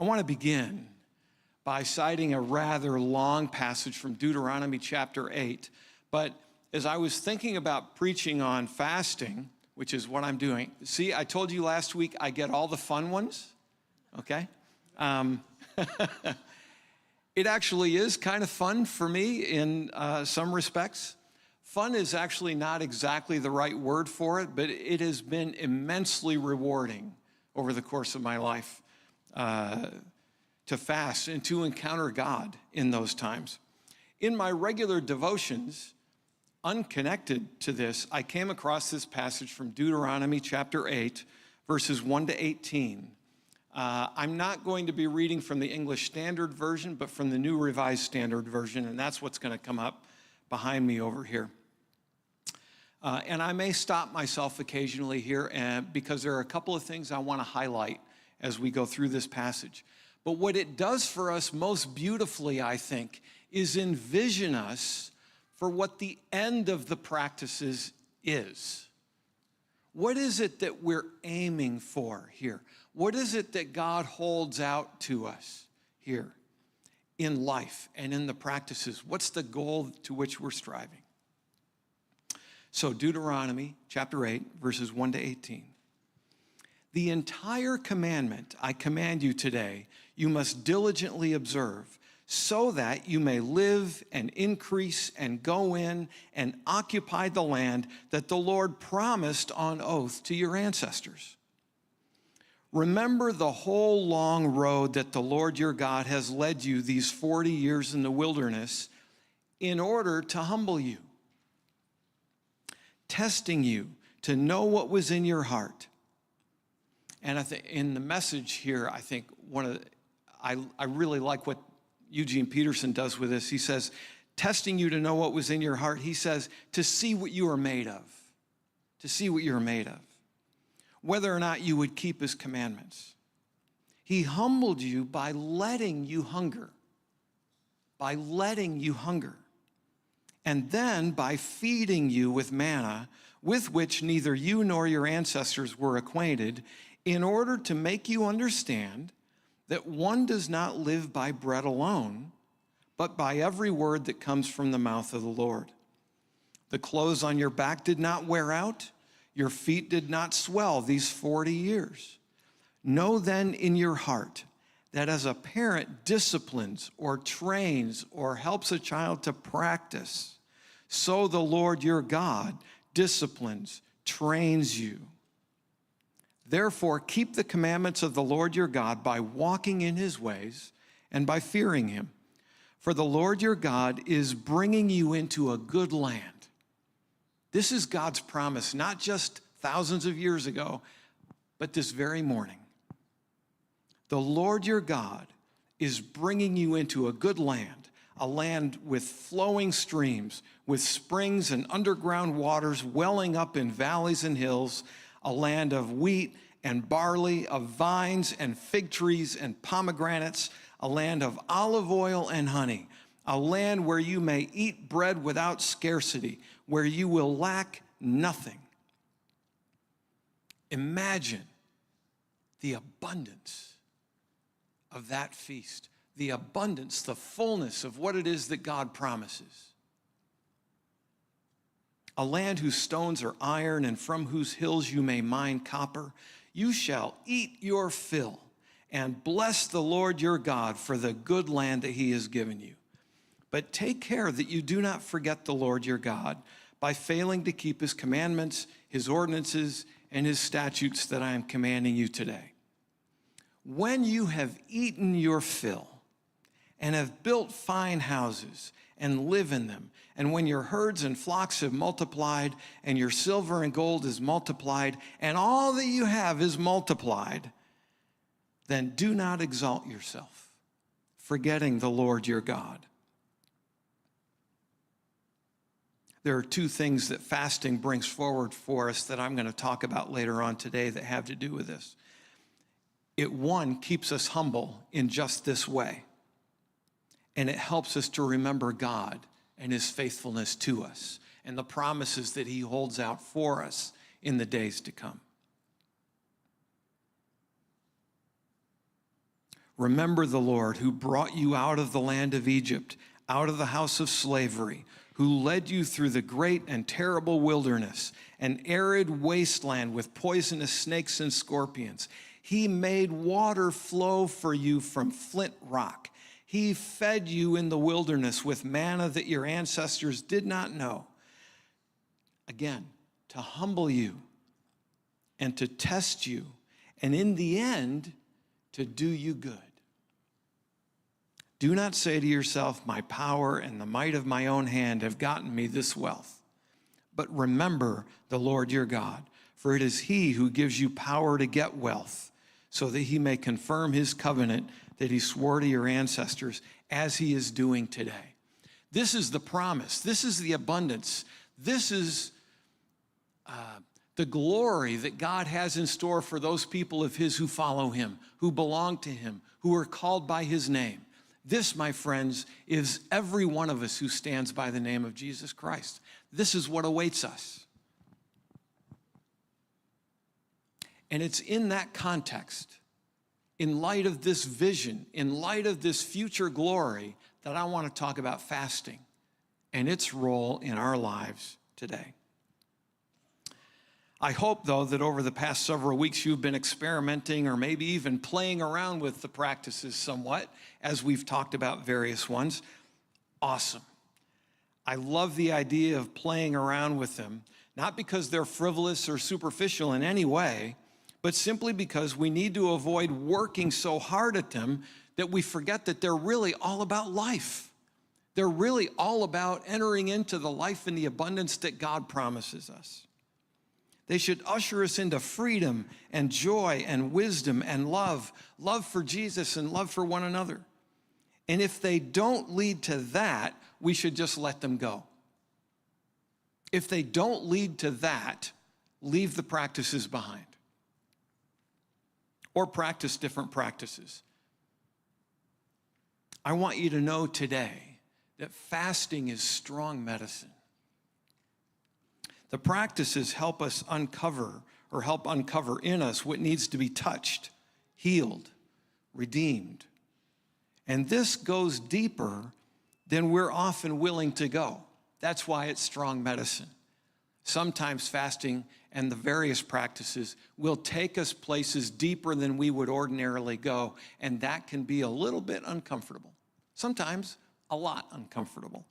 I want to begin by citing a rather long passage from Deuteronomy chapter 8. But as I was thinking about preaching on fasting, which is what I'm doing, see, I told you last week I get all the fun ones, okay? It actually is kind of fun for me in some respects. Fun is actually not exactly the right word for it, but it has been immensely rewarding over the course of my life to fast and to encounter God in those times. In my regular devotions, unconnected to this, I came across this passage from Deuteronomy chapter 8, verses 1 to 18. I'm not going to be reading from the English Standard Version, but from the New Revised Standard Version, and that's what's going to come up behind me over here. And I may stop myself occasionally here because there are a couple of things I want to highlight as we go through this passage. But what it does for us most beautifully, I think, is envision us for what the end of the practices is. What is it that we're aiming for here? What is it that God holds out to us here in life and in the practices? What's the goal to which we're striving? So Deuteronomy chapter 8, verses 1 to 18. The entire commandment I command you today, you must diligently observe, so that you may live and increase and go in and occupy the land that the Lord promised on oath to your ancestors. Remember the whole long road that the Lord your God has led you these 40 years in the wilderness in order to humble you, testing you to know what was in your heart. And I think in the message here, I think I really like what Eugene Peterson does with this. He says, testing you to know what was in your heart. He says, to see what you are made of. To see what you're made of. Whether or not you would keep his commandments. He humbled you by letting you hunger. By letting you hunger. And then by feeding you with manna, with which neither you nor your ancestors were acquainted, in order to make you understand that one does not live by bread alone, but by every word that comes from the mouth of the Lord. The clothes on your back did not wear out, your feet did not swell these 40 years. Know then in your heart that as a parent disciplines or trains or helps a child to practice, so the Lord your God disciplines, trains you. Therefore, keep the commandments of the Lord your God by walking in his ways and by fearing him. For the Lord your God is bringing you into a good land. This is God's promise, not just thousands of years ago, but this very morning. The Lord your God is bringing you into a good land, a land with flowing streams, with springs and underground waters welling up in valleys and hills, a land of wheat and barley, of vines and fig trees and pomegranates, a land of olive oil and honey, a land where you may eat bread without scarcity, where you will lack nothing. Imagine the abundance of that feast, the abundance, the fullness of what it is that God promises. A land whose stones are iron and from whose hills you may mine copper. You shall eat your fill and bless the Lord your God for the good land that he has given you. But take care that you do not forget the Lord your God by failing to keep his commandments, his ordinances, and his statutes that I am commanding you today. When you have eaten your fill and have built fine houses and live in them, and when your herds and flocks have multiplied, and your silver and gold is multiplied, and all that you have is multiplied, then do not exalt yourself, forgetting the Lord your God. There are two things that fasting brings forward for us that I'm going to talk about later on today that have to do with this. One keeps us humble in just this way, and it helps us to remember God and his faithfulness to us and the promises that he holds out for us in the days to come. Remember the Lord who brought you out of the land of Egypt, out of the house of slavery, who led you through the great and terrible wilderness, an arid wasteland with poisonous snakes and scorpions. He made water flow for you from flint rock. He fed you in the wilderness with manna that your ancestors did not know. Again, to humble you and to test you, and in the end, to do you good. Do not say to yourself, my power and the might of my own hand have gotten me this wealth. But remember the Lord your God, for it is he who gives you power to get wealth, so that he may confirm his covenant that he swore to your ancestors, as he is doing today. This is the promise. This is the abundance. This is the glory that God has in store for those people of his who follow him, who belong to him, who are called by his name. This, my friends, is every one of us who stands by the name of Jesus Christ. This is what awaits us. And it's in that context, in light of this vision, in light of this future glory, that I want to talk about fasting and its role in our lives today. I hope, though, that over the past several weeks you've been experimenting or maybe even playing around with the practices somewhat, as we've talked about various ones. Awesome. I love the idea of playing around with them, not because they're frivolous or superficial in any way, but simply because we need to avoid working so hard at them that we forget that they're really all about life. They're really all about entering into the life and the abundance that God promises us. They should usher us into freedom and joy and wisdom and love for Jesus and love for one another. And if they don't lead to that, we should just let them go. If they don't lead to that, leave the practices behind. Or practice different practices. I want you to know today that fasting is strong medicine. The practices help us uncover in us what needs to be touched, healed, redeemed. And this goes deeper than we're often willing to go. That's why it's strong medicine. Sometimes fasting and the various practices will take us places deeper than we would ordinarily go, and that can be a little bit uncomfortable. Sometimes a lot uncomfortable.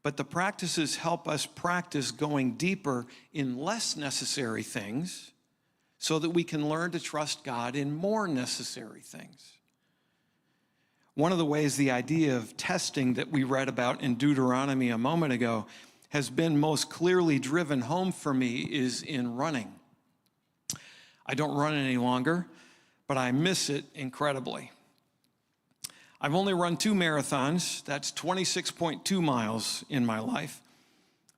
But the practices help us practice going deeper in less necessary things so that we can learn to trust God in more necessary things. One of the ways the idea of testing that we read about in Deuteronomy a moment ago has been most clearly driven home for me is in running. I don't run any longer, but I miss it incredibly. I've only run 2 marathons, that's 26.2 miles in my life,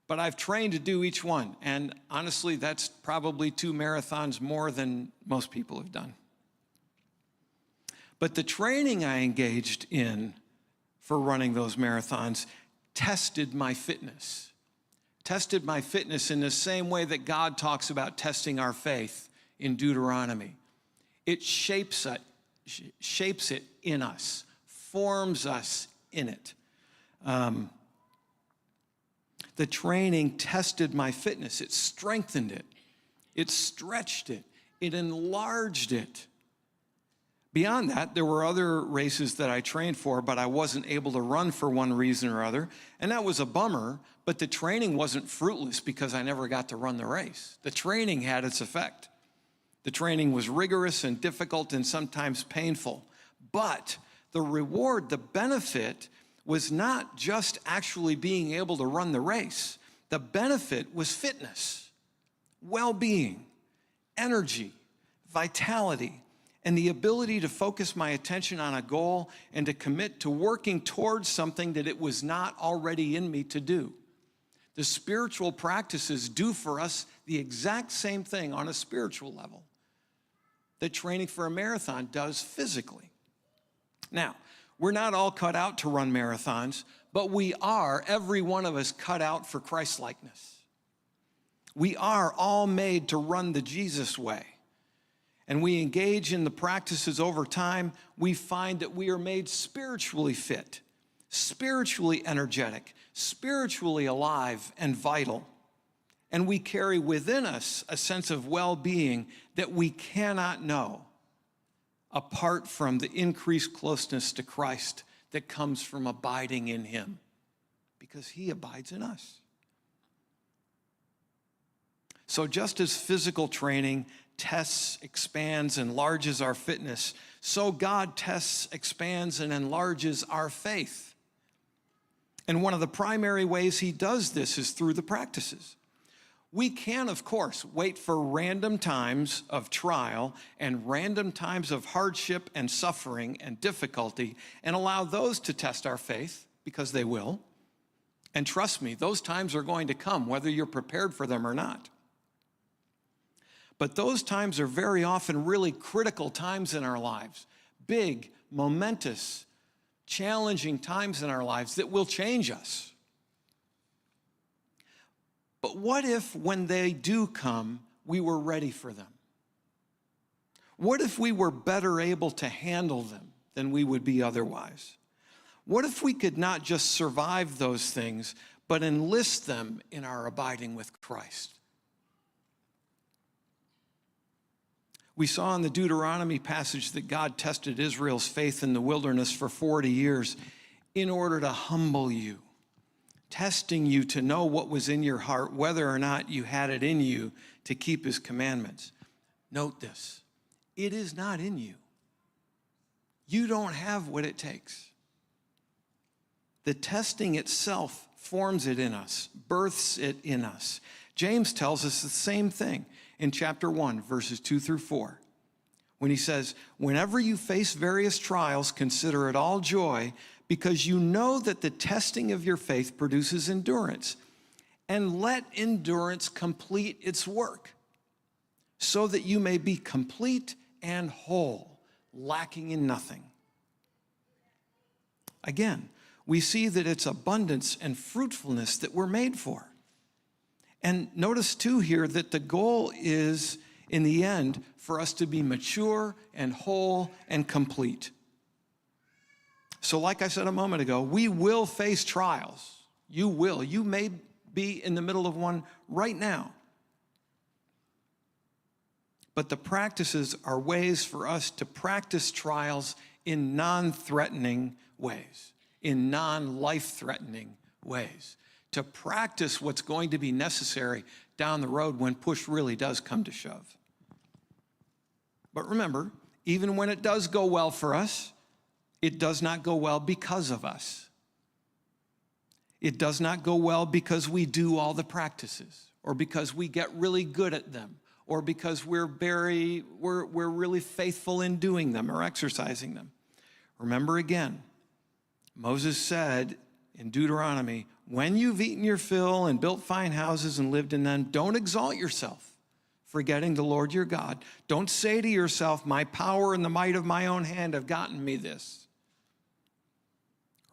but I've trained to do each one, and honestly, that's probably 2 marathons more than most people have done. But the training I engaged in for running those marathons tested my fitness in the same way that God talks about testing our faith in Deuteronomy. It shapes it in us. Forms us in it. The training tested my fitness. It strengthened it. It stretched it. It enlarged it. Beyond that, there were other races that I trained for, but I wasn't able to run for one reason or other, and that was a bummer, but the training wasn't fruitless because I never got to run the race. The training had its effect. The training was rigorous and difficult and sometimes painful, but the reward, the benefit, was not just actually being able to run the race. The benefit was fitness, well-being, energy, vitality, and the ability to focus my attention on a goal and to commit to working towards something that it was not already in me to do. The spiritual practices do for us the exact same thing on a spiritual level that training for a marathon does physically. Now, we're not all cut out to run marathons, but we are, every one of us, cut out for Christ-likeness. We are all made to run the Jesus way. and we engage in the practices over time, we find that we are made spiritually fit, spiritually energetic, spiritually alive and vital. And we carry within us a sense of well-being that we cannot know apart from the increased closeness to Christ that comes from abiding in him, because he abides in us. So just as physical training tests, expands, enlarges our fitness, so God tests, expands, and enlarges our faith. And one of the primary ways he does this is through the practices. We can, of course, wait for random times of trial and random times of hardship and suffering and difficulty and allow those to test our faith, because they will. And trust me, those times are going to come, whether you're prepared for them or not. But those times are very often really critical times in our lives, big, momentous, challenging times in our lives that will change us. But what if, when they do come, we were ready for them? What if we were better able to handle them than we would be otherwise? What if we could not just survive those things, but enlist them in our abiding with Christ? We saw in the Deuteronomy passage that God tested Israel's faith in the wilderness for 40 years in order to humble you, testing you to know what was in your heart, whether or not you had it in you to keep his commandments. Note this, it is not in you. You don't have what it takes. The testing itself forms it in us, births it in us. James tells us the same thing in chapter 1, verses 2 through 4, when he says, whenever you face various trials, consider it all joy, because you know that the testing of your faith produces endurance. And let endurance complete its work, so that you may be complete and whole, lacking in nothing. Again, we see that it's abundance and fruitfulness that we're made for. And notice too here that the goal is, in the end, for us to be mature and whole and complete. So like I said a moment ago, we will face trials. You will. You may be in the middle of one right now. But the practices are ways for us to practice trials in non-threatening ways, in non-life-threatening ways, to practice what's going to be necessary down the road when push really does come to shove. But remember, even when it does go well for us, it does not go well because of us. It does not go well because we do all the practices, or because we get really good at them, or because we're really faithful in doing them or exercising them. Remember again, Moses said in Deuteronomy, when you've eaten your fill and built fine houses and lived in them, don't exalt yourself, forgetting the Lord your God. Don't say to yourself, my power and the might of my own hand have gotten me this.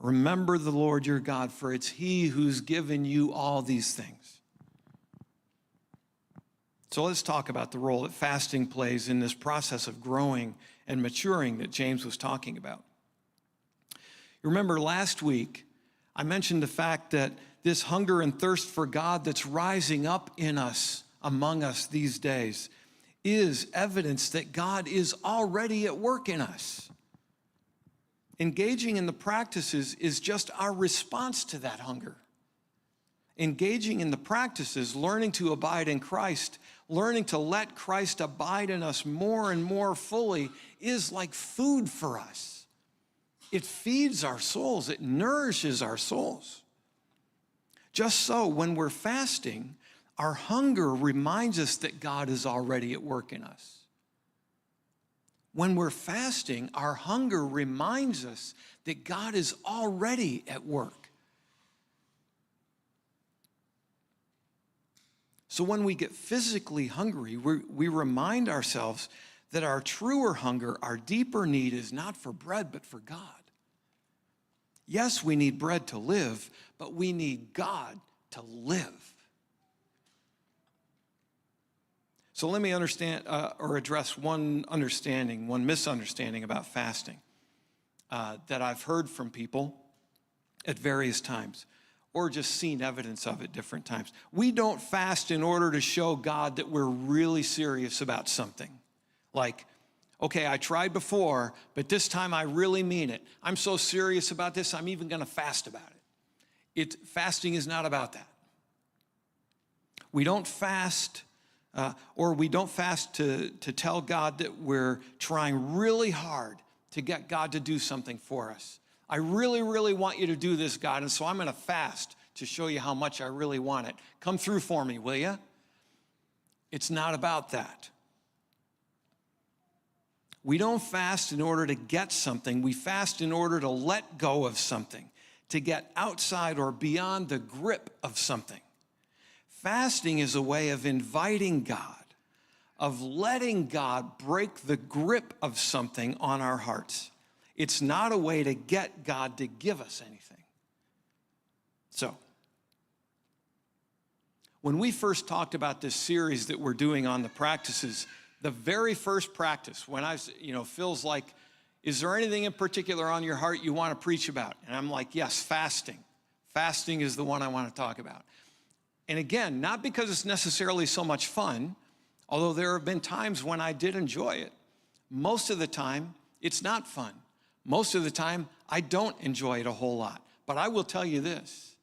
Remember the Lord your God, for it's he who's given you all these things. So let's talk about the role that fasting plays in this process of growing and maturing that James was talking about. You remember last week, I mentioned the fact that this hunger and thirst for God that's rising up in us, among us these days, is evidence that God is already at work in us. Engaging in the practices is just our response to that hunger. Engaging in the practices, learning to abide in Christ, learning to let Christ abide in us more and more fully, is like food for us. It feeds our souls. It nourishes our souls. Just so, when we're fasting, our hunger reminds us that God is already at work in us. When we're fasting, our hunger reminds us that God is already at work. So when we get physically hungry, we remind ourselves that our truer hunger, our deeper need is not for bread, but for God. Yes, we need bread to live, but we need God to live. So let me understand or address one misunderstanding about fasting that I've heard from people at various times, or just seen evidence of at different times. We don't fast in order to show God that we're really serious about something. Like, okay, I tried before, but this time I really mean it. I'm so serious about this, I'm even gonna fast about it. Fasting is not about that. We don't fast, we don't fast to tell God that we're trying really hard to get God to do something for us. I really, really want you to do this, God, and so I'm gonna fast to show you how much I really want it. Come through for me, will you? It's not about that. We don't fast in order to get something. We fast in order to let go of something, to get outside or beyond the grip of something. Fasting is a way of inviting God, of letting God break the grip of something on our hearts. It's not a way to get God to give us anything. So, when we first talked about this series that we're doing on the practices, the very first practice, when Phil's like, is there anything in particular on your heart you want to preach about? And I'm like, yes, fasting. Fasting is the one I want to talk about. And again, not because it's necessarily so much fun, although there have been times when I did enjoy it. Most of the time, it's not fun. Most of the time, I don't enjoy it a whole lot. But I will tell you this.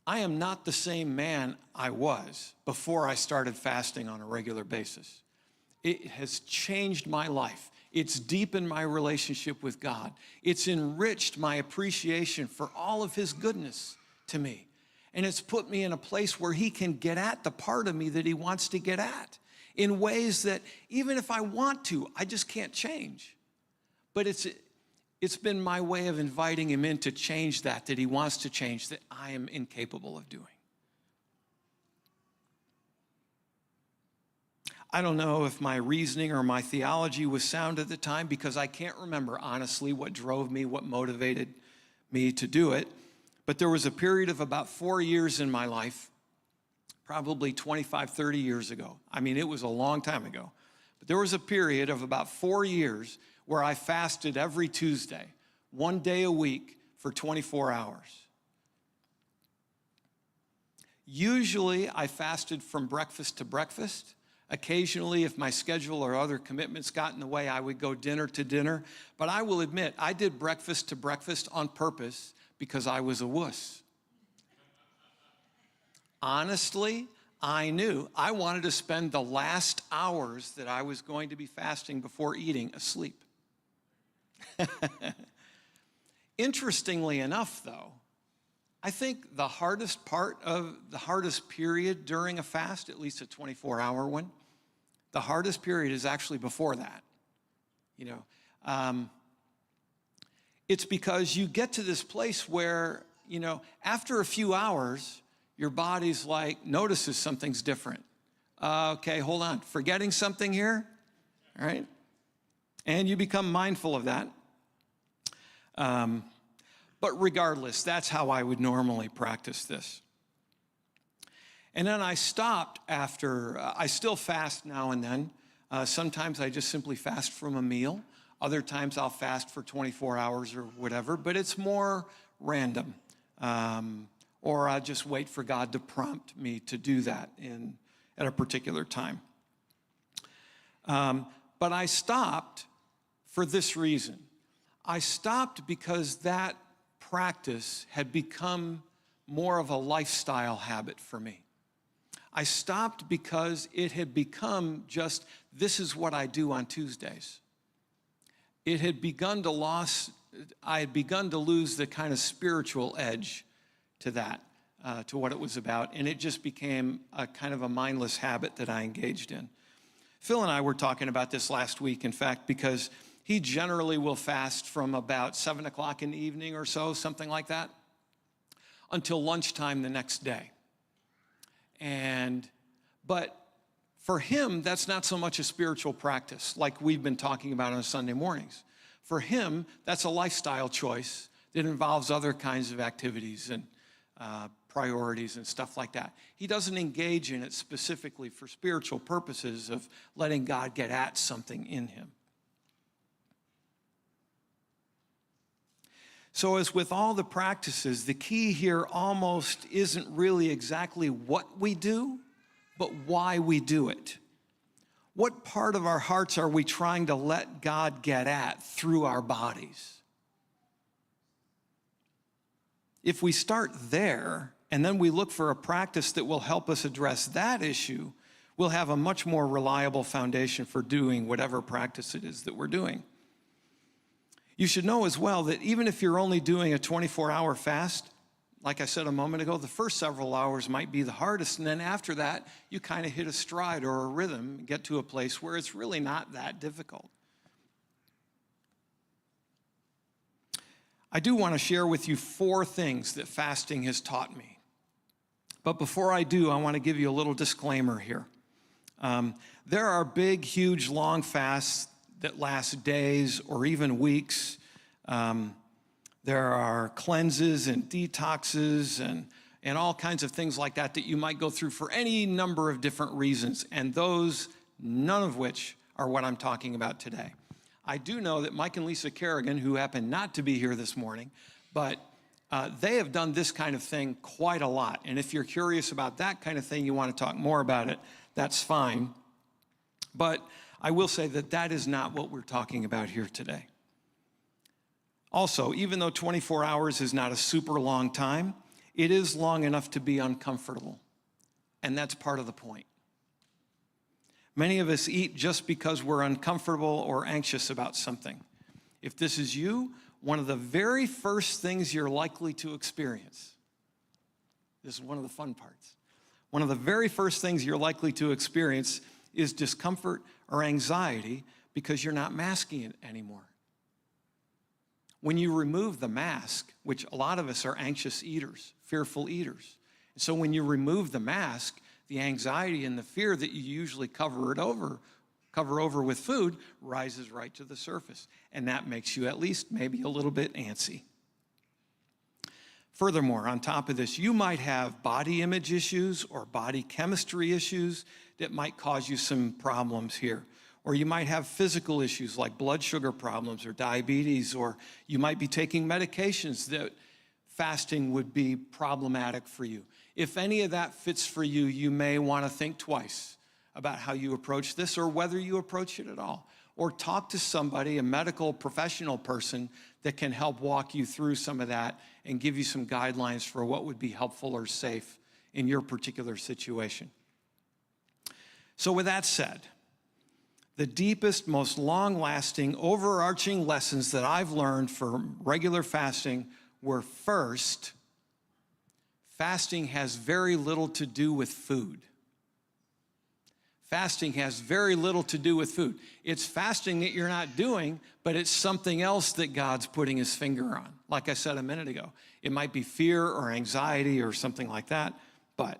I am not the same man I was before I started fasting on a regular basis. It has changed my life. It's deepened my relationship with God. It's enriched my appreciation for all of his goodness to me. And it's put me in a place where he can get at the part of me that he wants to get at in ways that even if I want to, I just can't change. But it's been my way of inviting him in to change that he wants to change, that I am incapable of doing. I don't know if my reasoning or my theology was sound at the time, because I can't remember honestly what drove me, what motivated me to do it. But there was a period of about 4 years in my life, probably 25, 30 years ago. I mean, it was a long time ago. But there was a period of about 4 years where I fasted every Tuesday, 1 day a week for 24 hours. Usually I fasted from breakfast to breakfast. Occasionally, if my schedule or other commitments got in the way, I would go dinner to dinner. But I will admit, I did breakfast to breakfast on purpose because I was a wuss. Honestly, I knew I wanted to spend the last hours that I was going to be fasting before eating asleep. Interestingly enough, though, I think the hardest period during a fast, at least a 24-hour one, the hardest period is actually before that. It's because you get to this place where, after a few hours, your body's like, notices something's different. Okay, hold on, forgetting something here, all right? And you become mindful of that. But regardless, that's how I would normally practice this. And then I stopped after, I still fast now and then. Sometimes I just simply fast from a meal. Other times I'll fast for 24 hours or whatever, but it's more random. Or I'll just wait for God to prompt me to do that at a particular time. But I stopped for this reason. I stopped because that practice had become more of a lifestyle habit for me. I stopped because it had become just, this is what I do on Tuesdays. I had begun to lose the kind of spiritual edge to that, to what it was about, and it just became a kind of a mindless habit that I engaged in. Phil and I were talking about this last week, in fact, because he generally will fast from about 7 o'clock in the evening or so, something like that, until lunchtime the next day. But for him, that's not so much a spiritual practice like we've been talking about on Sunday mornings. For him, that's a lifestyle choice that involves other kinds of activities and priorities and stuff like that. He doesn't engage in it specifically for spiritual purposes of letting God get at something in him. So as with all the practices, the key here almost isn't really exactly what we do, but why we do it. What part of our hearts are we trying to let God get at through our bodies? If we start there, and then we look for a practice that will help us address that issue, we'll have a much more reliable foundation for doing whatever practice it is that we're doing. You should know as well that even if you're only doing a 24-hour fast, like I said a moment ago, the first several hours might be the hardest, and then after that, you kind of hit a stride or a rhythm, get to a place where it's really not that difficult. I do want to share with you 4 things that fasting has taught me. But before I do, I want to give you a little disclaimer here. There are big, huge, long fasts that last days or even weeks. There are cleanses and detoxes and all kinds of things like that that you might go through for any number of different reasons, and those, none of which are what I'm talking about today. I do know that Mike and Lisa Kerrigan, who happen not to be here this morning, but they have done this kind of thing quite a lot. And if you're curious about that kind of thing, you want to talk more about it, that's fine. But I will say that that is not what we're talking about here today. Also, even though 24 hours is not a super long time, it is long enough to be uncomfortable. And that's part of the point. Many of us eat just because we're uncomfortable or anxious about something. If this is you, one of the very first things you're likely to experience, this is one of the fun parts, one of the very first things you're likely to experience is discomfort or anxiety because you're not masking it anymore. When you remove the mask, which a lot of us are anxious eaters, fearful eaters. So when you remove the mask, the anxiety and the fear that you usually cover over with food rises right to the surface. And that makes you at least maybe a little bit antsy. Furthermore, on top of this, you might have body image issues or body chemistry issues that might cause you some problems here. Or you might have physical issues like blood sugar problems or diabetes, or you might be taking medications that fasting would be problematic for you. If any of that fits for you, you may want to think twice about how you approach this or whether you approach it at all. Or talk to somebody, a medical professional person that can help walk you through some of that and give you some guidelines for what would be helpful or safe in your particular situation. So with that said, the deepest, most long-lasting, overarching lessons that I've learned from regular fasting were first, fasting has very little to do with food. Fasting has very little to do with food. It's fasting that you're not doing, but it's something else that God's putting his finger on. Like I said a minute ago, it might be fear or anxiety or something like that, but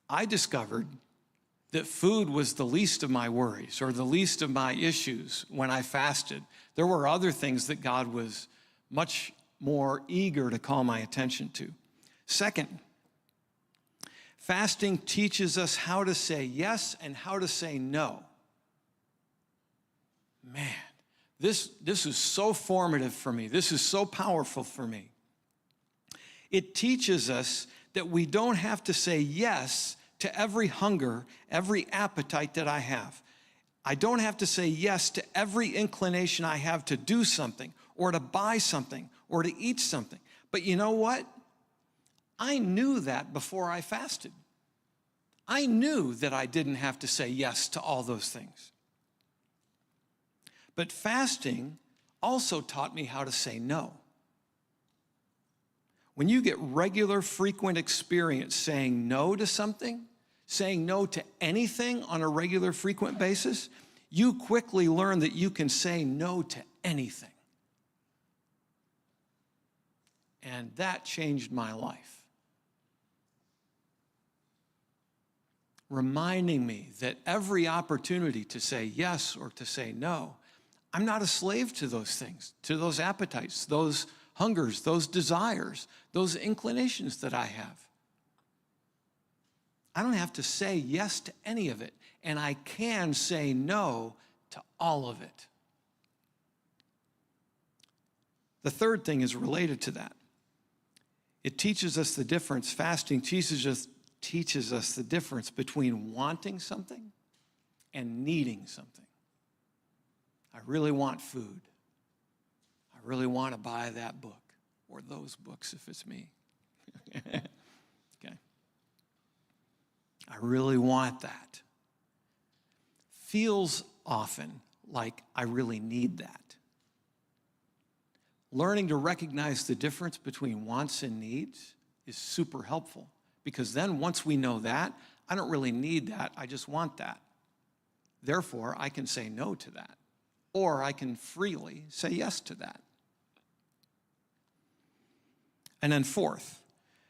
I discovered that food was the least of my worries or the least of my issues when I fasted. There were other things that God was much more eager to call my attention to. Second, fasting teaches us how to say yes and how to say no. Man, this is so formative for me. This is so powerful for me. It teaches us that we don't have to say yes to every hunger, every appetite that I have. I don't have to say yes to every inclination I have to do something or to buy something or to eat something. But you know what? I knew that before I fasted. I knew that I didn't have to say yes to all those things. But fasting also taught me how to say no. When you get regular, frequent experience saying no to something, saying no to anything on a regular, frequent basis, you quickly learn that you can say no to anything. And that changed my life. Reminding me that every opportunity to say yes or to say no, I'm not a slave to those things, to those appetites, those hungers, those desires, those inclinations that I have. I don't have to say yes to any of it, and I can say no to all of it. The third thing is related to that. It teaches us the difference. Fasting teaches us the difference between wanting something and needing something. I really want food. I really want to buy that book or those books if it's me. Okay. I really want that. Feels often like I really need that. Learning to recognize the difference between wants and needs is super helpful, because then once we know that, I don't really need that, I just want that. Therefore, I can say no to that, or I can freely say yes to that. And then fourth,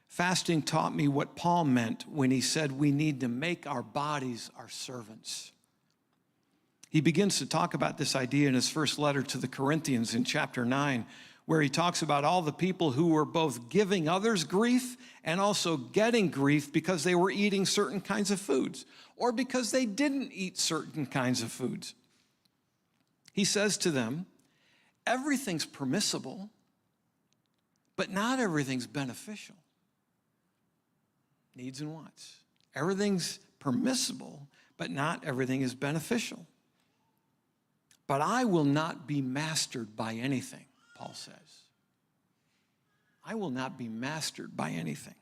fasting taught me what Paul meant when he said we need to make our bodies our servants. He begins to talk about this idea in his first letter to the Corinthians in chapter 9, where he talks about all the people who were both giving others grief and also getting grief because they were eating certain kinds of foods or because they didn't eat certain kinds of foods. He says to them, everything's permissible, but not everything's beneficial. Needs and wants. Everything's permissible, but not everything is beneficial. But I will not be mastered by anything, Paul says. I will not be mastered by anything.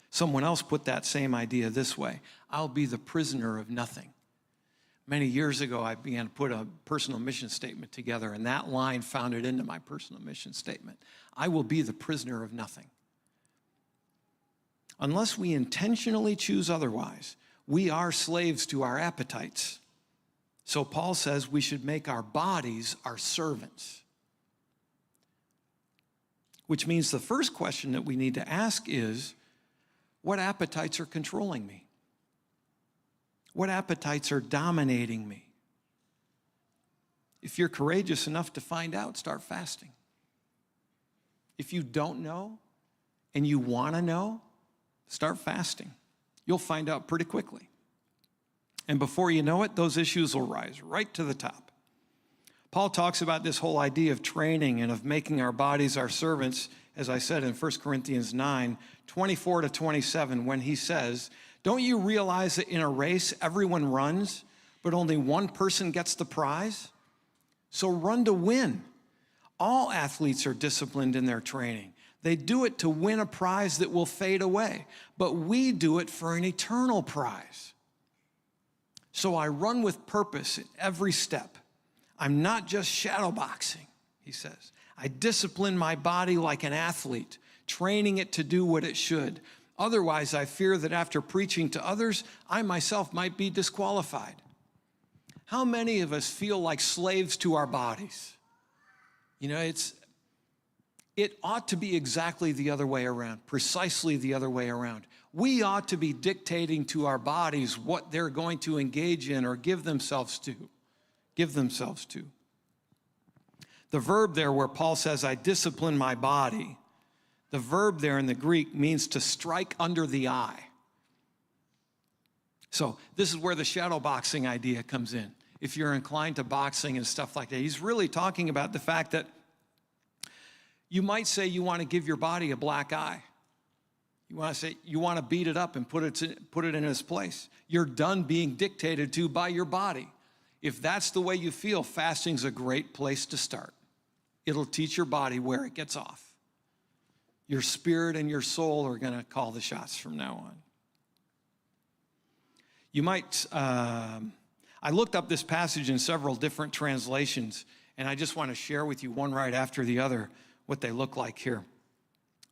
Someone else put that same idea this way: I'll be the prisoner of nothing. Many years ago, I began to put a personal mission statement together, and that line found it into my personal mission statement. I will be the prisoner of nothing. Unless we intentionally choose otherwise, we are slaves to our appetites. So Paul says we should make our bodies our servants. Which means the first question that we need to ask is, what appetites are controlling me? What appetites are dominating me? If you're courageous enough to find out, start fasting. If you don't know and you want to know, start fasting. You'll find out pretty quickly. And before you know it, those issues will rise right to the top. Paul talks about this whole idea of training and of making our bodies our servants, as I said in 1 Corinthians 9, 24 to 27, when he says, don't you realize that in a race everyone runs, but only one person gets the prize? So run to win. All athletes are disciplined in their training. They do it to win a prize that will fade away, but we do it for an eternal prize. So I run with purpose at every step. I'm not just shadowboxing, he says. I discipline my body like an athlete, training it to do what it should. Otherwise, I fear that after preaching to others, I myself might be disqualified. How many of us feel like slaves to our bodies? You know, it ought to be exactly the other way around, precisely the other way around. We ought to be dictating to our bodies what they're going to engage in or give themselves to. The verb there where Paul says, I discipline my body, the verb there in the Greek means to strike under the eye. So this is where the shadow boxing idea comes in. If you're inclined to boxing and stuff like that, he's really talking about the fact that you might say you want to give your body a black eye. You want to say you want to beat it up and put it in its place. You're done being dictated to by your body. If that's the way you feel, fasting's a great place to start. It'll teach your body where it gets off. Your spirit and your soul are going to call the shots from now on. You might, I looked up this passage in several different translations, and I just want to share with you one right after the other what they look like here.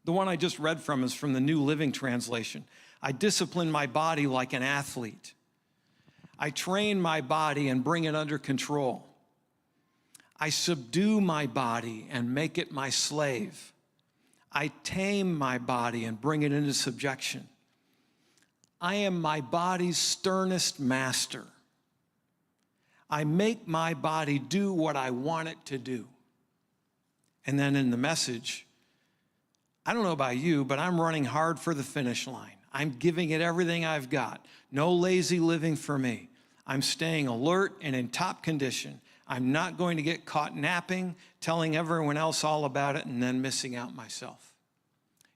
The one I just read from is from the New Living Translation. I discipline my body like an athlete. I train my body and bring it under control. I subdue my body and make it my slave. I tame my body and bring it into subjection. I am my body's sternest master. I make my body do what I want it to do. And then in the message, I don't know about you, but I'm running hard for the finish line. I'm giving it everything I've got. No lazy living for me. I'm staying alert and in top condition. I'm not going to get caught napping, telling everyone else all about it, and then missing out myself.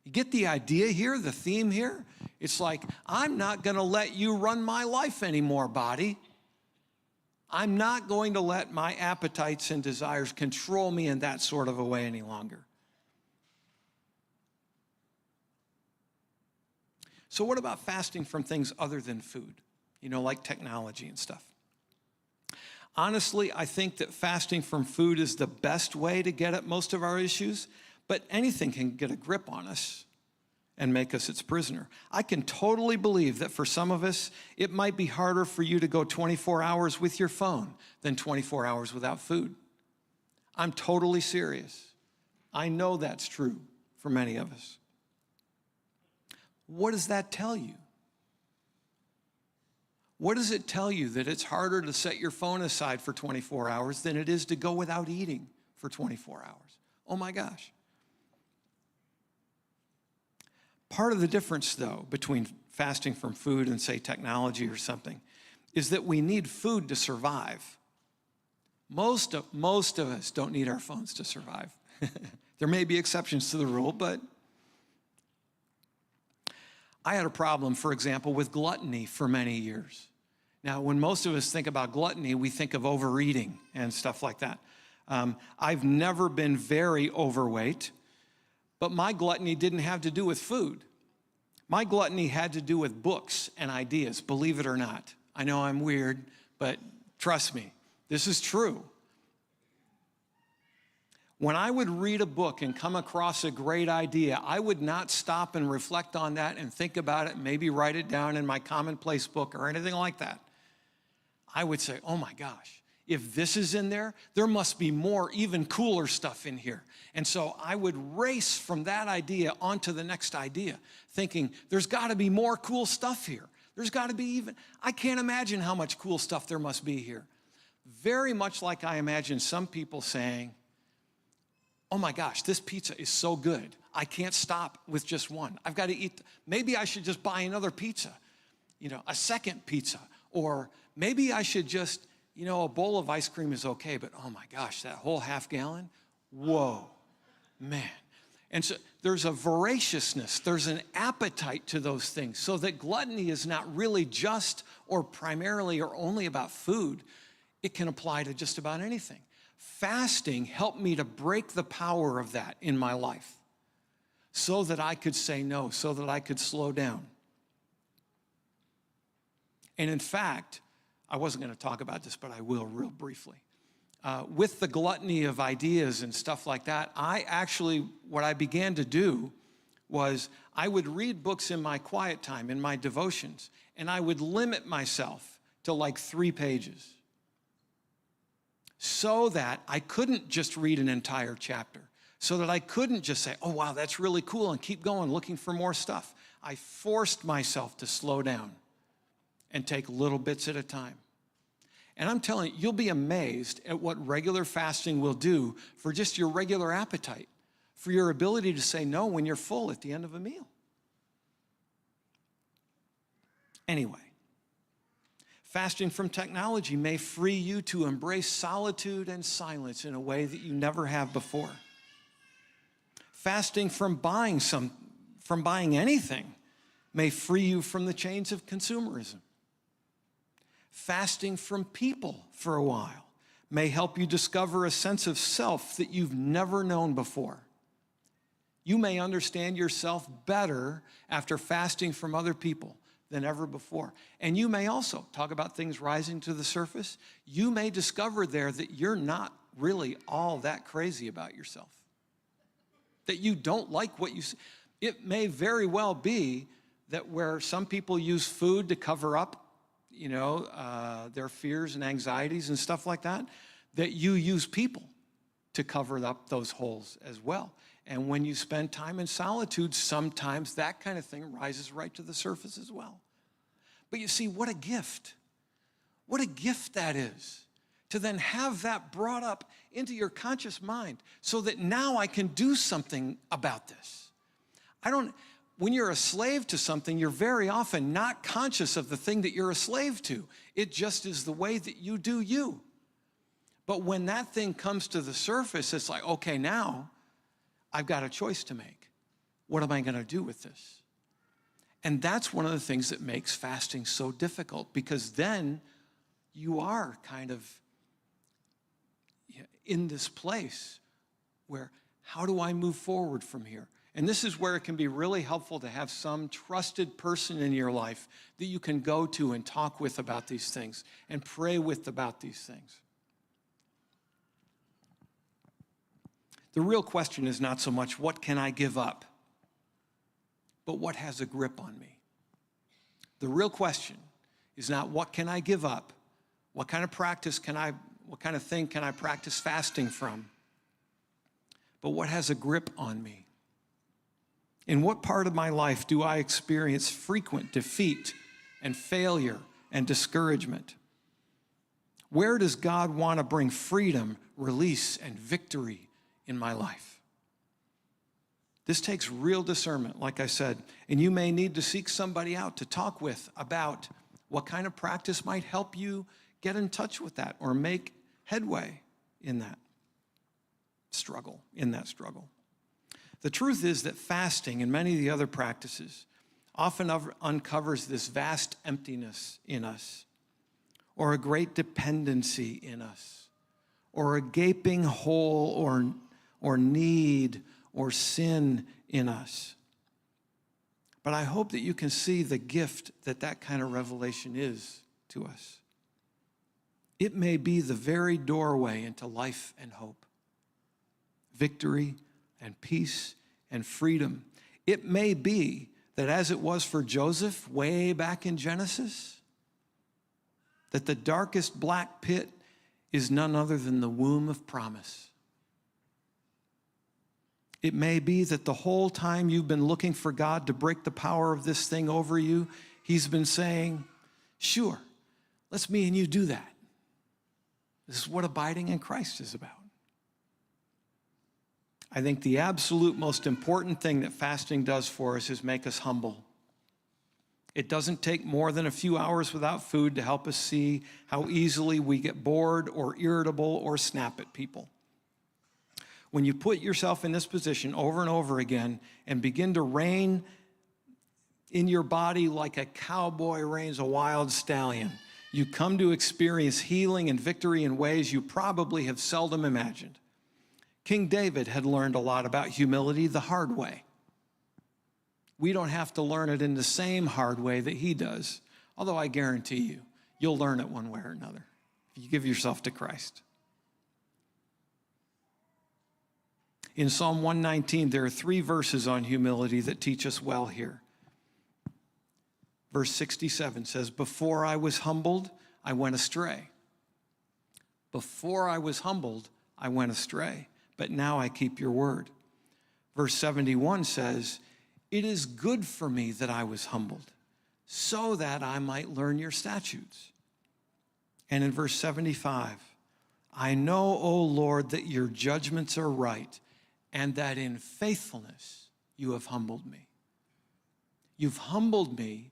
You get the idea here, the theme here? It's like, I'm not going to let you run my life anymore, body. I'm not going to let my appetites and desires control me in that sort of a way any longer. So what about fasting from things other than food? You know, like technology and stuff. Honestly, I think that fasting from food is the best way to get at most of our issues, but anything can get a grip on us and make us its prisoner. I can totally believe that for some of us, it might be harder for you to go 24 hours with your phone than 24 hours without food. I'm totally serious. I know that's true for many of us. What does that tell you? What does it tell you that it's harder to set your phone aside for 24 hours than it is to go without eating for 24 hours? Oh my gosh. Part of the difference, though, between fasting from food and, say, technology or something, is that we need food to survive. Most of us don't need our phones to survive. There may be exceptions to the rule, but I had a problem, for example, with gluttony for many years. Now, when most of us think about gluttony, we think of overeating and stuff like that. I've never been very overweight, but my gluttony didn't have to do with food. My gluttony had to do with books and ideas, believe it or not. I know I'm weird, but trust me, this is true. When I would read a book and come across a great idea, I would not stop and reflect on that and think about it, maybe write it down in my commonplace book or anything like that. I would say, oh my gosh, if this is in there, there must be more, even cooler stuff in here. And so I would race from that idea onto the next idea, thinking there's got to be more cool stuff here. There's got to be even, I can't imagine how much cool stuff there must be here. Very much like I imagine some people saying, oh my gosh, this pizza is so good. I can't stop with just one. I've got to eat. Maybe I should just buy another pizza, a second pizza. Or maybe I should just, a bowl of ice cream is okay, but oh my gosh, that whole half gallon, whoa, man. And so there's a voraciousness, there's an appetite to those things, so that gluttony is not really just or primarily or only about food. It can apply to just about anything. Fasting helped me to break the power of that in my life so that I could say no, so that I could slow down. And in fact, I wasn't going to talk about this, but I will real briefly. With the gluttony of ideas and stuff like that, what I began to do was I would read books in my quiet time, in my devotions, and I would limit myself to like 3 pages, so that I couldn't just read an entire chapter, so that I couldn't just say, oh, wow, that's really cool, and keep going looking for more stuff. I forced myself to slow down and take little bits at a time. And I'm telling you, you'll be amazed at what regular fasting will do for just your regular appetite, for your ability to say no when you're full at the end of a meal. Anyway. Fasting from technology may free you to embrace solitude and silence in a way that you never have before. Fasting from buying anything may free you from the chains of consumerism. Fasting from people for a while may help you discover a sense of self that you've never known before. You may understand yourself better after fasting from other people than ever before. And you may also talk about things rising to the surface. You may discover there that you're not really all that crazy about yourself, that you don't like what you see. It may very well be that where some people use food to cover up, their fears and anxieties and stuff like that, that you use people to cover up those holes as well. And when you spend time in solitude, sometimes that kind of thing rises right to the surface as well. But you see, what a gift. What a gift that is, to then have that brought up into your conscious mind so that now I can do something about this. When you're a slave to something, you're very often not conscious of the thing that you're a slave to. It just is the way that you do you. But when that thing comes to the surface, it's like, okay, now I've got a choice to make. What am I going to do with this? And that's one of the things that makes fasting so difficult, because then you are kind of in this place where, how do I move forward from here? And this is where it can be really helpful to have some trusted person in your life that you can go to and talk with about these things and pray with about these things. The real question is not so much, what can I give up? But what has a grip on me? The real question is not, what can I give up? What kind of thing can I practice fasting from? But what has a grip on me? In what part of my life do I experience frequent defeat and failure and discouragement? Where does God want to bring freedom, release, and victory in my life? This takes real discernment, like I said, and you may need to seek somebody out to talk with about what kind of practice might help you get in touch with that or make headway in that struggle. The truth is that fasting and many of the other practices often uncovers this vast emptiness in us, or a great dependency in us, or a gaping hole or need or sin in us. But I hope that you can see the gift that kind of revelation is to us. It may be the very doorway into life and hope, victory and peace and freedom. It may be that, as it was for Joseph way back in Genesis, that the darkest black pit is none other than the womb of promise. It may be that the whole time you've been looking for God to break the power of this thing over you, he's been saying, sure, let's me and you do that. This is what abiding in Christ is about. I think the absolute most important thing that fasting does for us is make us humble. It doesn't take more than a few hours without food to help us see how easily we get bored or irritable or snap at people. When you put yourself in this position over and over again and begin to rein in your body like a cowboy reins a wild stallion, you come to experience healing and victory in ways you probably have seldom imagined. King David had learned a lot about humility the hard way. We don't have to learn it in the same hard way that he does, although I guarantee you, you'll learn it one way or another if you give yourself to Christ. In Psalm 119, there are 3 verses on humility that teach us well here. Verse 67 says, before I was humbled, I went astray. Before I was humbled, I went astray, but now I keep your word. Verse 71 says, it is good for me that I was humbled, so that I might learn your statutes. And in verse 75, I know, O Lord, that your judgments are right, and that in faithfulness you have humbled me. You've humbled me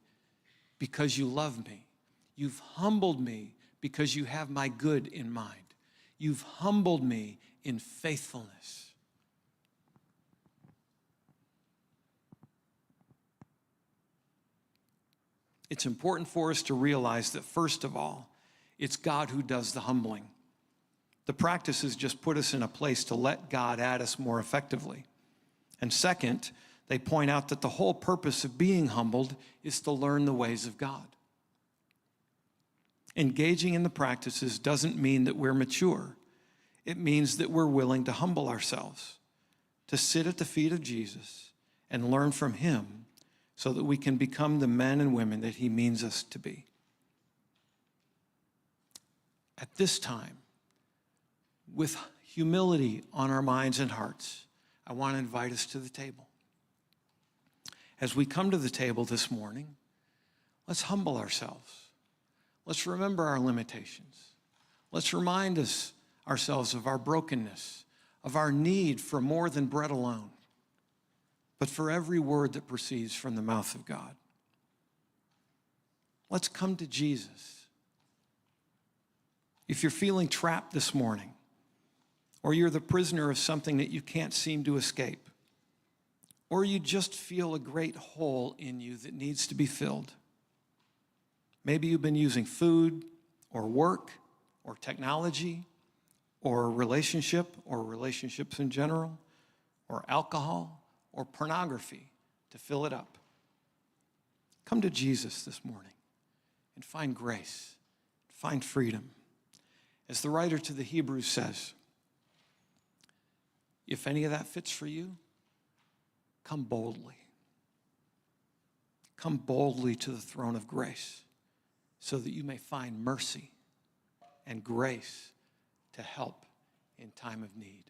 because you love me. You've humbled me because you have my good in mind. You've humbled me in faithfulness. It's important for us to realize that, first of all, it's God who does the humbling. The practices just put us in a place to let God at us more effectively. And second, they point out that the whole purpose of being humbled is to learn the ways of God. Engaging in the practices doesn't mean that we're mature. It means that we're willing to humble ourselves, to sit at the feet of Jesus and learn from him so that we can become the men and women that he means us to be. At this time, with humility on our minds and hearts, I want to invite us to the table. As we come to the table this morning, let's humble ourselves. Let's remember our limitations. Let's remind ourselves of our brokenness, of our need for more than bread alone, but for every word that proceeds from the mouth of God. Let's come to Jesus. If you're feeling trapped this morning, or you're the prisoner of something that you can't seem to escape, or you just feel a great hole in you that needs to be filled. Maybe you've been using food or work or technology or relationship or relationships in general or alcohol or pornography to fill it up. Come to Jesus this morning and find grace, find freedom. As the writer to the Hebrews says, if any of that fits for you, come boldly. Come boldly to the throne of grace so that you may find mercy and grace to help in time of need.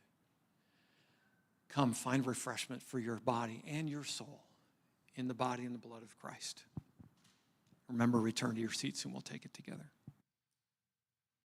Come find refreshment for your body and your soul in the body and the blood of Christ. Remember, return to your seats and we'll take it together.